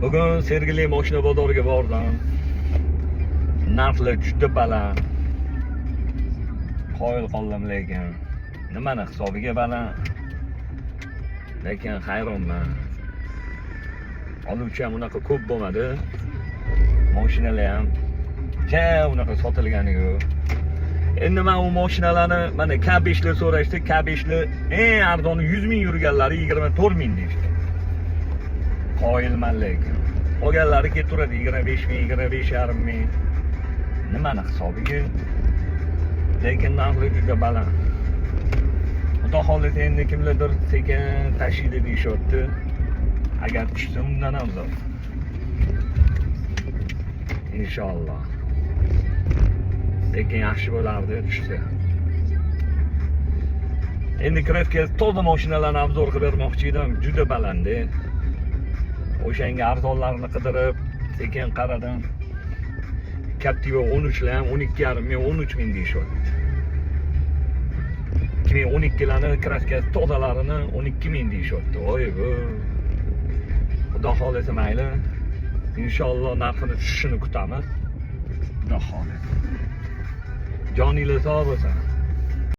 Bugun Sergeli mashina bozoriga bordim. Narxlar juda baland. Qoyil qoldim lekin. Nimani hisobiga baland? Lekin hayronman. Oluvchi ham unaqa ko'p bo'lmadi. Mashinalar ham unaqa sotilgani yo'q. Endi men u mashinalarni mana K5lar so'rashdi. K5lar eng arzoni 100 ming yurganlari 24 ming deydi. Qoyilman lekin. Olganlari ketaveradi 25 ming, 25,5 ming. Nimani hisobiga? Lekin narxlar juda baland. Xudo xohlasa endi kimlardir sekin tashiydi deyishyapti. Agar tushsa undan afzal. Inshaalloh. Lekin yaxshi bo'lardi tushsa. Endi Kraftga to'da mashinalarni obzor qilib bermoqchi edim, juda baland. O'shanga arzonlarni qidirib, sekin qaradim. Captiva 13lar ham 12,5 ming, 13 ming deyishyapti. 2012larni Kraftga tozalarini 12 ming deyishyapti. Voy bu. Xudo xohlasa mayli. Inshaalloh narxini tushishini kutamiz. Xudo xohlasa. Joninglar sog' bo'lsin.